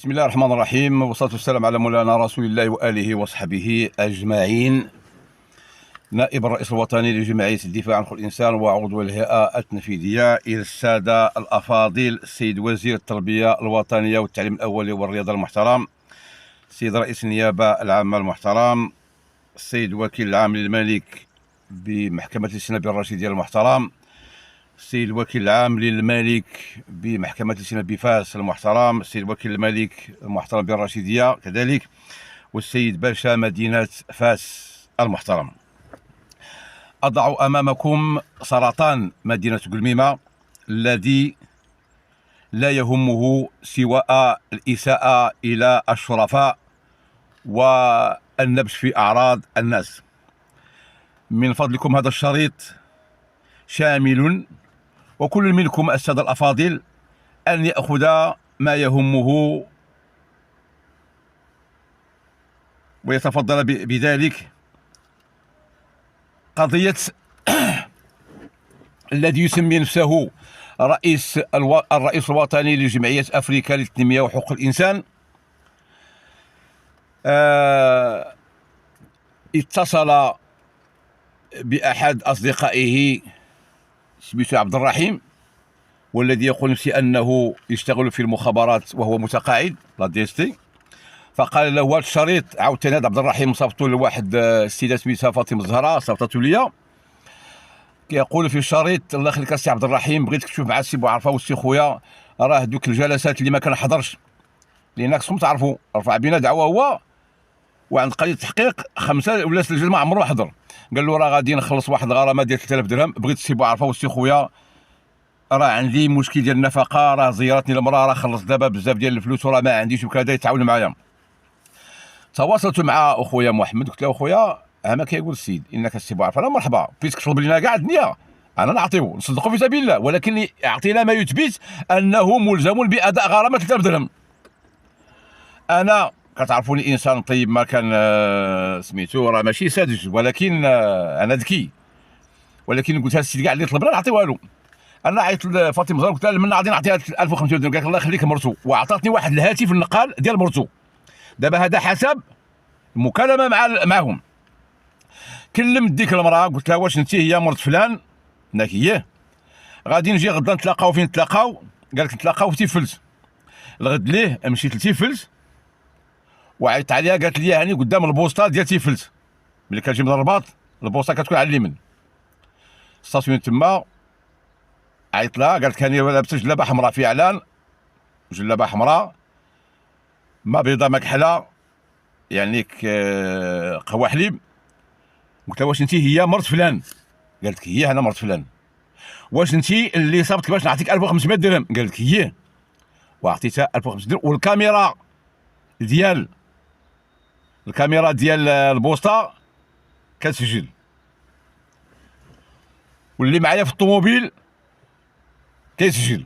بسم الله الرحمن الرحيم، والصلاة والسلام على مولانا رسول الله وآله وصحبه أجمعين. نائب الرئيس الوطني لجمعية الدفاع عن حقوق الإنسان وعضو الهيئة التنفيذية، إلى السادة الأفاضل، السيد وزير التربية الوطنية والتعليم الأولي والرياضة المحترم، السيد رئيس النيابة العامة المحترم، السيد وكيل العام للملك بمحكمة الاستئناف الرشيدية المحترم، السيد الوكيل العام للملك بمحكمة الاستئناف بفاس المحترم، السيد وكيل الملك المحترم بالرشيدية كذلك، والسيد باشا مدينة فاس المحترم. أضع أمامكم سرطان مدينة قلميمة الذي لا يهمه سواء الإساءة إلى الشرفاء والنبش في أعراض الناس. من فضلكم هذا الشريط شامل، وكل منكم السادة الأفاضل أن يأخذ ما يهمه ويتفضل بذلك. قضية الذي يسمي نفسه الرئيس الوطني لجمعية أفريقيا للتنمية وحقوق الإنسان اتصل بأحد أصدقائه سميتو عبد الرحيم، والذي يقول نفسه أنه يشتغل في المخابرات وهو متقاعد لا دي اس تي. فقال له هذا الشريط عاوتاني هذا عبد الرحيم صيفطو لواحد السيده سميتها فاطمه الزهراء، صيفطته ليا، كيقول في الشريط: الله يخليك السي عبد الرحيم، بغيتك تشوف مع السي بوعرفه والسي خويا راه دوك الجلسات اللي ما كنحضرش، لان خصكم تعرفوا رفع بينا دعوه هو وعند قضيه التحقيق 5 ولا 6 ما عمره حضر. قال له راه غادي نخلص واحد الغرامه ديال 3000 درهم، بغيت السي بوعرفه والسي خويا راه عندي مشكل ديال النفقه، راه زيرتني المراه، راه خلص دابا بزاف ديال الفلوس وراه ما عنديش وكذا، يتعاون معايا. تواصلت مع اخويا محمد، قلت له اخويا ما كيقول السيد انك السي بوعرفه، انا مرحبا بغيتك تطلب لنا كاع الدنيا انا نعطيو نصدقوا في سبيل الله، ولكن يعطينا ما يثبت انه ملزم باداء غرامه 3000 درهم. انا كتعرفوني انسان طيب، ما كان سميتو راه ماشي ساذج، ولكن انا ذكي، ولكن قلت هذا السيد كاع اللي طلبنا نعطيوها له. انا عيطت لفاطمه زهر قلت لها من غادي نعطيها 1500 درهم، قالت الله يخليك مرتو، وعطاتني واحد الهاتف النقال ديال مرتو. دابا هذا حسب مكالمه معهم. كلمت ديك المراه قلت لها واش انت هي مرت فلان؟ قالت لي غادي نجي غدا نتلاقاو. فين نتلاقاو؟ قالت نتلاقاو في تيفلت. الغد ليه مشيت لتيفلت وعيطت عليها، قالت لي هاني قدام البوسطه ديال تيفلت، ملي كتجي من الرباط البوسطه كتكون على اليمين، ستاسيون تما. عيطت لها قالت هاني لابسه جلابه حمراء في اعلان، جلابه حمراء ما بيضاء ما كحله، يعني قهوه حليب. قلت لها واش انت هي مرت فلان؟ قالت هي انا مرت فلان. واش انت اللي صابتك باش نعطيك 1500 درهم؟ قالت هي، وعطيتها 1500 درهم. والكاميرا ديال البوسطه كتسجل، واللي معايا في الطوموبيل كيسجل.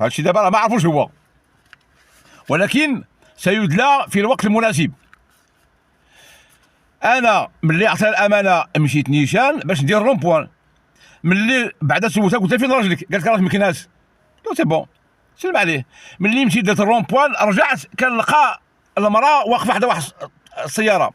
هادشي دابا راه ما عرفوش هو، ولكن سيدلى في الوقت المناسب. انا ملي عطيتها الامانه مشيت نيشان باش ندير رومبوان، ملي بعدا سولتها قلت لها فين راجلك؟ قالت راه في مكناس. قلت سي بون سلم عليه. ملي مشيت درت الرومبوان رجعت كنلقى المراه واقفه حدا واحد السياره،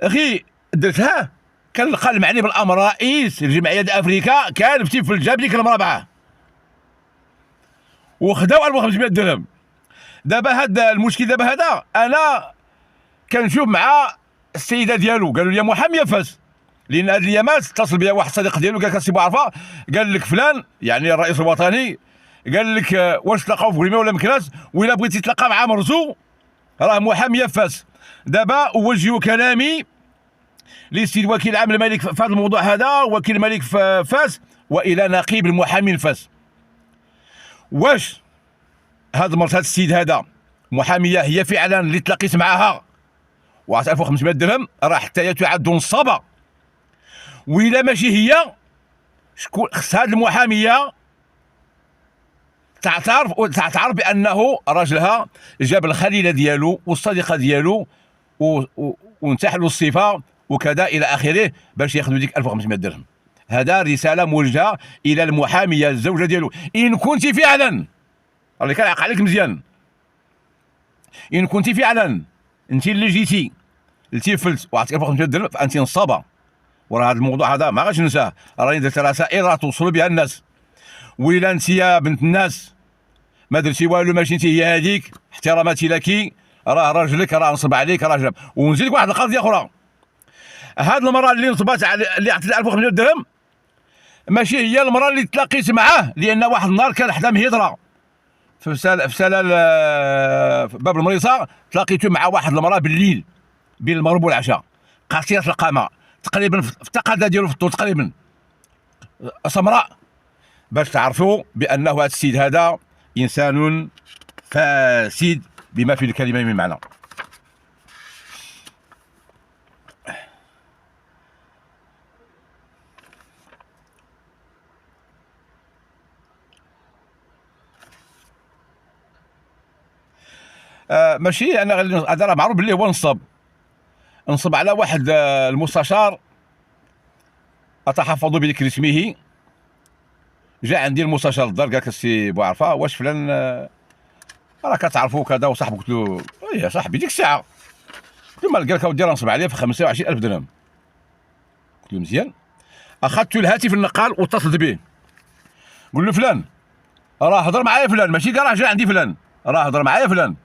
اخي درتها كنلقى المعني بالامر رئيس الجمعيه ديال افريكا كان في تيفل، جاب ديك المراه معاه وخداو 1500 درهم. دابا هذا المشكل، دابا هذا انا كنشوف مع السيده ديالو، قالوا لي محاميه فاس، لان هاد الايامات اتصل بيا واحد الصديق ديالو قال لك السي بوعرفه قال لك فلان يعني الرئيس الوطني قال لك واش تلاقاو في غريمه ولا مكناس، وإلا بغيتي تلاقى مع مرتو راه محاميه فاس. دابا اوجه كلامي للسيد وكيل العام الملك في هذا الموضوع هذا، وكيل الملك في فاس، والى نقيب المحامين فاس. واش هاد مرت هاد السيد هذا محاميه هي فعلا اللي تلاقيت معاها وعطات 1500 درهم؟ راه حتى هي تعد نصابه. وإلا ماشي هي، شكون خص هاد المحاميه تعترف بانه راجلها جاب الخليله ديالو والصديقه ديالو وانتحلوا الصفه وكذا الى اخره باش ياخذوا ديك 1500 درهم. هذا رساله موجهه الى المحاميه الزوجه ديالو، ان كنت فعلا اللي كنعق عليك مزيان ان كنت فعلا انت اللي جيتي التفلت وعطيك 1500 درهم فانت نصابه. وراه هذا الموضوع هذا ما غاديش ننساه، راني درت رسائل راه توصلوا بها الناس. ويلا انت يا بنت الناس ما درتي والو، ماشي انت هي هذيك، احتراماتي لك، راه راجلك، راه نصب عليك راجل. ونزيدك واحد القضيه اخرى، هاد المراه اللي نصبات اللي عطيتها 1500 درهم ماشي هي المراه اللي تلاقيت معاه، لان واحد النهار كان حدا مهضره في سلال في باب المريصه، تلاقيتو مع واحد المراه بالليل بين المغرب والعشاء، قصيره القامه تقريبا في التقاده ديالو في الطول تقريبا سمراء، باش تعرفوا بانه هذا السيد هذا انسان فاسد بما في الكلمه من معنى. ماشي انا هذا راه معروف باللي هو نصب على واحد المستشار، اتحفظ بذكر اسمه. جاء عندي المستشار الدار قال لك السي بوعرفه واش فلان راه كتعرفوا كذا وصاحبي. قلت له يا صاحبي ديك الساعه، قلت له قال لك اودي راه نصب عليه في 25000 درهم. قلت له مزيان. اخذت الهاتف النقال واتصلت به، قول له فلان راه هضر معايا فلان، ماشي قال راه جا عندي فلان، راه هضر معايا فلان.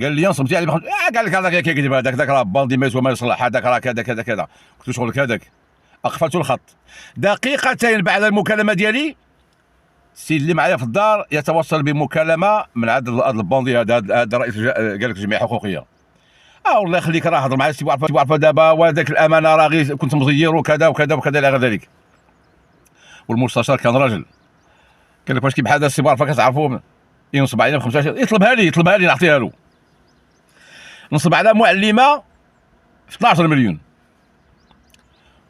قال لي نصبتي عليه قال لك هذاك كيكذب، هذاك راه بالدي ما يسوى ما يصلح، هذاك راه كذا كذا كذا. قلت له شغلك هذاك. اقفلت الخط. دقيقتين بعد المكالمه ديالي السيد اللي معايا في الدار يتوصل بمكالمه من هذا البوندي، هذا رئيس قال لك الجمعيه الحقوقيه. والله يخليك راه هضر معايا السي بوعرفه دابا، وهذاك الامانه راه غير كنت مزير وكذا وكذا وكذا الى غير ذلك. والمستشار كان راجل، قال لك واش كي بحال هذا السي بوعرفه كتعرفوا ينصب علينا ب 15، يطلبها لي نعطيها له. نصب على معلمه في 12 مليون،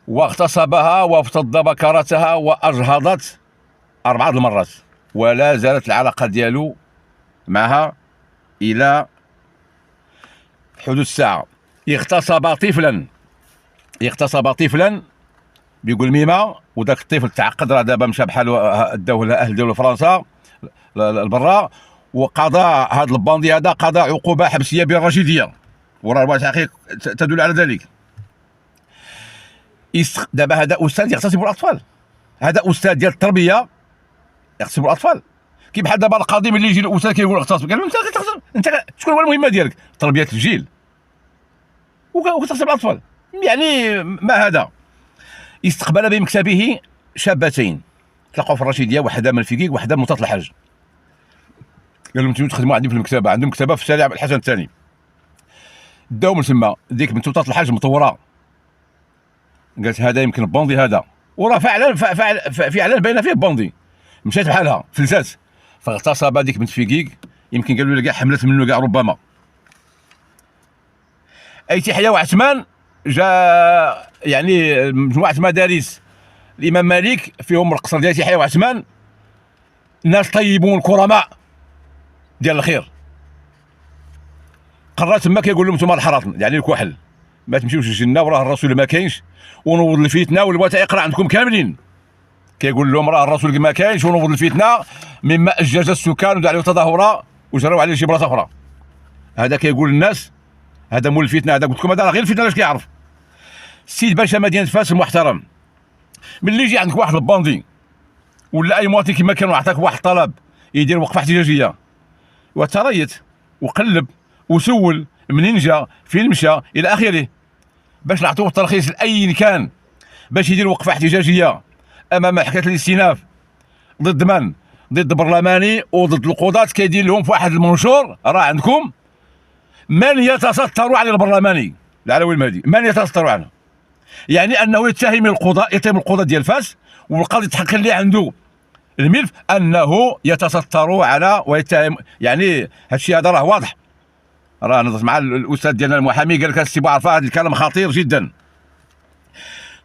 واغتصبها وافتض بكرتها واجهضت 4 المرات، ولا زالت العلاقه ديالو معها الى حدود الساعه. اغتصب طفلا بيقول ميمه، وذاك الطفل تعقد، راه دابا مشى بحال داوه الاهل ديالو فرنسا لبرا، وقضى هذا الباندي هذا قضى عقوبه حبسيه بالرشيديه، وراه الوثائق تدل على ذلك. دابا هذا استاذ يغتصب الاطفال، هذا استاذ ديال التربيه يغتصب الاطفال. كي بحال دابا القاضي ملي يجي الاستاذ كيقول اغتصب، قال له انت شكون هو المهمه ديالك؟ تربيه الجيل وكتغتصب الاطفال. يعني ما هذا. استقبل بمكتبه شابتين تلقوا في الرشيديه، واحده من الفقيق واحده من منطقه الحج. قال لهم انتم تخدموا عندي في المكتبه، عندهم مكتبه في شارع الحسن الثاني. داو من تما، ديك بنت منطقه الحج مطوره، قالت هذا يمكن بوندي هذا، وراه فعلا باينه فيه بوندي. مشات بحالها فلتات، فاغتصب هذيك بنت فقيق، يمكن قالوا لي كاع حملت منه كاع ربما. ايتي حيا وعثمان جاء يعني مجموعه مدارس الامام مالك فيهم القصر ديال يحيى وعثمان، ناس طيبون كرماء ديال الخير. قرر تما كيقول لهم انتم الحرام يعني الكحل، ما تمشيوش للجنه وراه الرسول ما كاينش، ونوض الفتنه والوثائق راه عندكم كاملين. كيقول لهم راه الرسول ما كاينش ونوض الفتنه مما اجج السكان ودعوا تظاهرا وجراو عليه شي بلاصه اخرى. هذا كيقول للناس هذا مول الفتنه، هذا قلت لكم هذا غير الفتنه. اش كيعرف السيد باشا مدينه فاس المحترم؟ ملي يجي عندك واحد الباندي ولا اي مواطن كما كان وعطاك واحد الطلب يدير وقفه احتجاجيه، وتريت وقلب وسول منين جا فين مشى الى اخره، باش نعطوه الترخيص لاي كان باش يدير وقفه احتجاجيه امام محكمه الاستئناف ضد من؟ ضد برلماني وضد القضاة. كيدير لهم في واحد المنشور راه عندكم من يتستر على البرلماني العلوي المهدي، من يتستر عنه، يعني انه يتهم القضاة ديال فاس، والقاضي يتحقق اللي عنده الملف انه يتستر على ويتهم. يعني هادشي هذا راه واضح. راه نضت مع الاستاذ ديالنا المحامي قال لك السي بوعرفه هذا الكلام خطير جدا.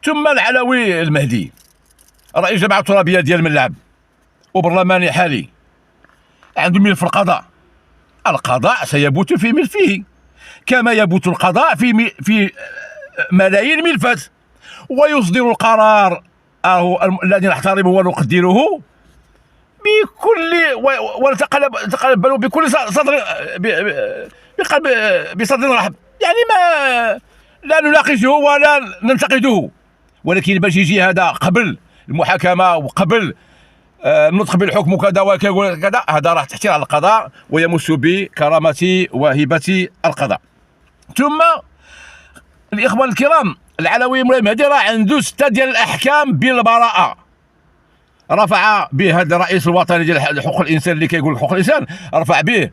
ثم العلوي المهدي رئيس جماعه الترابيه ديال الملعب وبرلماني حالي، عنده ملف في القضاء. القضاء سيبوت في ملفه كما يبوت القضاء في ملايين ملفات، ويصدر القرار الذي نحترمه ونقدره بكل ونتقبل بكل صدر بقلب بصدر رحب، يعني ما لا نناقشه ولا ننتقده، ولكن باش يجي هذا قبل المحاكمه وقبل النطق بالحكم وكذا وكذا، هذا راح تحتيل على القضاء ويمس بكرامة وهبة القضاء. ثم الاخوان الكرام، العلوي مولاي مهدي راه عنده 6 ديال الاحكام بالبراءه، رفع به هذا الرئيس الوطني ديال حقوق الانسان اللي كيقول حقوق الانسان، رفع به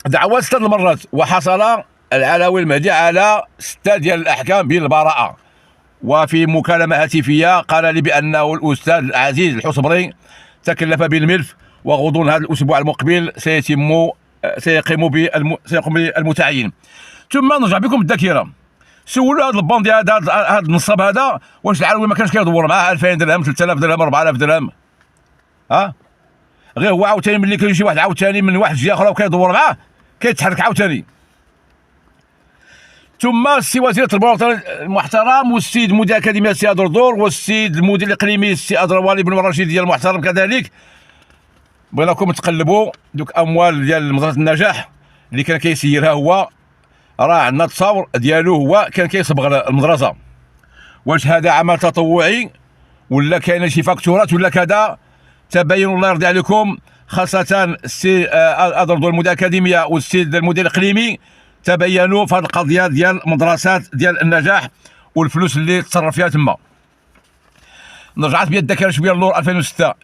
دعوى 6 المرات، وحصل العلوي المهدي على 6 ديال الاحكام بالبراءه. وفي مكالمه هاتفيه قال لي بانه الاستاذ العزيز الحصبري تكلف بالملف، وغضون هذا الاسبوع المقبل سيقوم بالمتعين. ثم نرجع بكم الذاكره، سولوا هذا البوندي هذا النصاب هذا واش العلوي ما كانش كيدور معاه 2000 درهم 3000 درهم 4000 درهم؟ غير هو عاوتاني ملي كيجي واحد عاوتاني من واحد جهه اخرى وكيدور معاه كيتحرك عاوتاني. ثم السي وزير التربيه المحترم، والسيد مدير الاكاديميه السي دردور، والسيد المدير الاقليمي السي ادروالي بن مرشد ديال المحترم كذلك. بغيناكم تقلبوا دوك اموال ديال مدرسه النجاح اللي كان كيسيرها هو، راه عندنا تصاور ديالو هو كان كيصبغ المدرسه، واش هذا عمل تطوعي ولا كاين شي فاكتورات ولا كذا؟ تبين الله يرضي عليكم، خاصه السي ادردور المدير الاكاديميه والسيد المدير الاقليمي تبينوا في هذه القضيه ديال مدرسات ديال النجاح والفلوس اللي تصرف فيها تما. رجعت بيا الذاكره شويه للور 2006،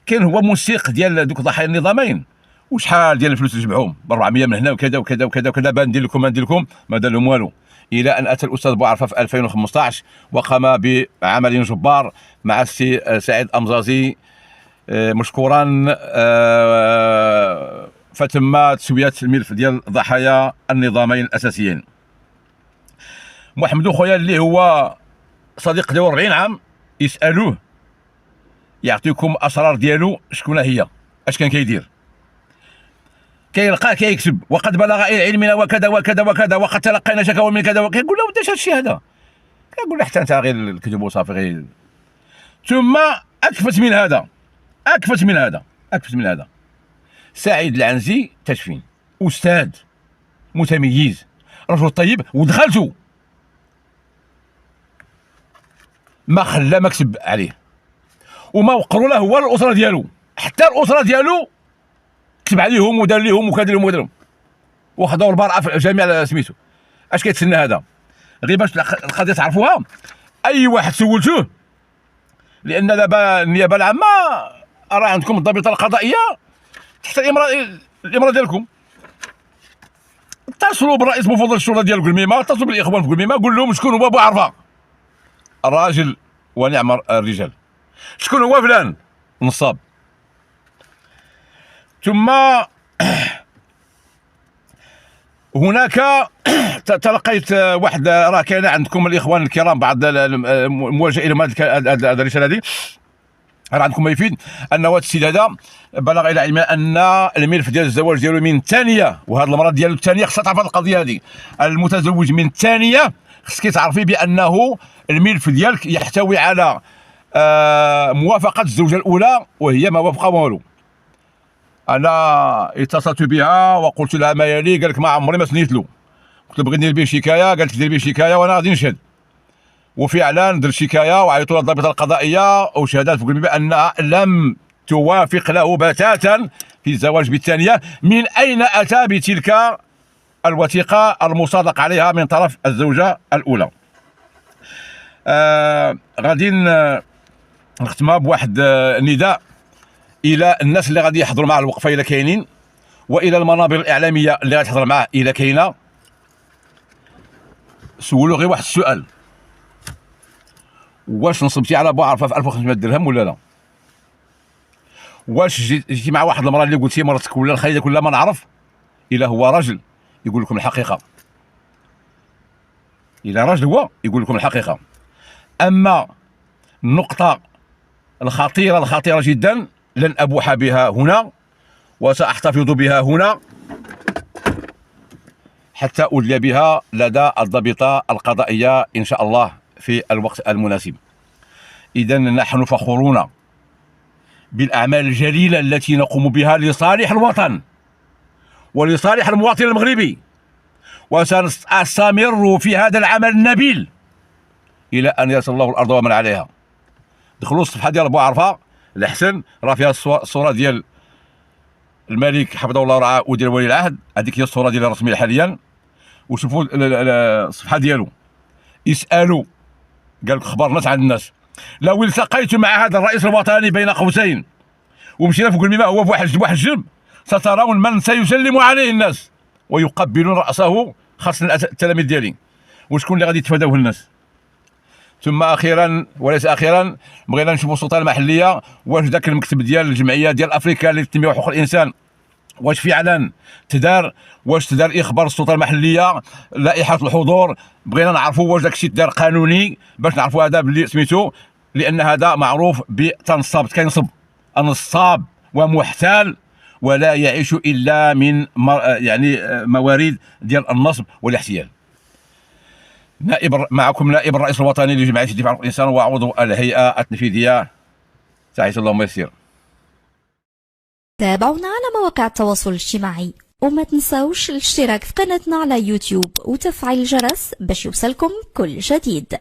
كان هو موسيق ديال دوك ضحايا النظامين، وشحال ديال الفلوس اللي جمعوهم ب 400 من هنا وكذا وكذا وكذا وكذا، بان ندير لكم ما ندير لكم، ما دار لهم والو، الى ان اتى الاستاذ بوعرفه في 2015 وقام بعمل جبار مع السي سعيد امزازي مشكورا، فتم تسويه الملف ديال ضحايا النظامين الاساسيين. محمد خويا اللي هو صديق ديالو 40 عام يسالوه يعطيكم اسرار ديالو شكون هي، اش كان كيدير، كيلقاه كيكسب، وقد بلغ الى علمنا وكذا وكذا وكذا، وقد تلقينا شكاوى من كذا، كيقول له وداش هادشي هذا، كيقول له حتى انت غير الكذب وصافي غير. ثم اكفت من هذا سعيد العنزي تشفين، استاذ متميز رجل طيب، ودخلته ما خلى مكتب عليه وما وقروا له هو الاسره ديالو، حتى الاسره ديالو كتب عليهم ودار لهم وكذا لهم ودار لهم، وخداو البراءه في جميع سميتو. اش كيتسنى هذا؟ غير باش القضيه تعرفوها، اي واحد سولتوه، لان دابا النيابه العامه راه عندكم الضابطه القضائيه تحت الاماره ديالكم، اتصلوا بالرئيس مفوض الشرطه ديال قلميمه، اتصلوا بالاخوان في قلميمه، قول لهم شكون هو بوعرفه الراجل ونعم الرجال، شكون هو فلان نصاب. ثم هناك تلقيت واحد، راه كاين عندكم الاخوان الكرام بعض المواجهه الى هذا الرساله هذه، راه عندكم ما يفيد ان هذا السيد هذا بلغ الى علمنا ان الملف ديال الزواج ديالو من الثانيه، وهذه المراه ديالو الثانيه خصها تعرف هذه القضيه هذه، المتزوج من الثانيه خصك تعرفي بانه الملف ديالك يحتوي على موافقه الزوجه الاولى، وهي ما وافق والو. انا اتصلت بها وقلت لها ما يلي، قال لك ما عمري ما سنيت له، قلت له بغيت ندير به شكايه، قالت لي دير به شكايه وانا غادي نشهد، وفعلا درت شكايه وعيطوا للضابطه القضائيه وشهدت تقول بانها لم توافق له بتاتا في الزواج بالثانيه. من اين اتى بتلك الوثيقه المصادق عليها من طرف الزوجه الاولى؟ غادي نختمها بواحد النداء الى الناس اللي غادي يحضروا مع الوقفه الى كاينين، والى المنابر الاعلاميه اللي غادي تحضر معاه الى كاينه. سولوا غير واحد السؤال، واش نصبتي على بوعرفه في 1500 درهم ولا لا؟ واش جيتي مع واحد المراه اللي قلتي مرتك ولا الخايدك ولا ما نعرف؟ الا هو راجل يقول لكم الحقيقه، الا راجل هو يقول لكم الحقيقه. اما النقطه الخطيره جدا لن ابوح بها هنا، وساحتفظ بها هنا حتى أدلي بها لدى الضابطة القضائية إن شاء الله في الوقت المناسب. إذن نحن فخورون بالأعمال الجليلة التي نقوم بها لصالح الوطن ولصالح المواطن المغربي، وسنستمر في هذا العمل النبيل إلى أن يرث الله الأرض ومن عليها. دخلوا الصفحة ديال بو عرفة الحسن، راه فيها الصورة ديال الملك حفظه الله ورعاه وديال ولي العهد، هذيك هي الصورة ديالها الرسمية حاليا. وشوفوا الصفحة ديالو، يسألوا قال لك خبر الناس عن الناس، لو التقيت مع هذا الرئيس الوطني بين قوسين ومشينا فوق الماء هو بواحد الجنب سترون من سيسلم عليه الناس ويقبلون رأسه، خاصة التلاميذ ديالي، وشكون اللي غادي يتفاداوه الناس. ثم اخيرا وليس اخيرا بغينا نشوفوا السلطه المحليه، واش ذاك المكتب ديال الجمعيه ديال افريكا للتنميه وحقوق الانسان واش فعلا تدار، واش تدار اخبار السلطه المحليه لائحه الحضور، بغينا نعرفوا واش داك الشيء تدار قانوني باش نعرفوا هذا باللي سميتو، لان هذا معروف بتنصب، كينصب نصاب ومحتال ولا يعيش الا من يعني موارد ديال النصب والاحتيال. معكم نائب الرئيس الوطني لجمعية الدفاع عن الإنسان وعضو الهيئة التنفيذية. تحية الله ويسير. تابعونا على مواقع التواصل الاجتماعي، وما تنسوش الاشتراك في قناتنا على يوتيوب وتفعيل الجرس باش يوصلكم كل جديد.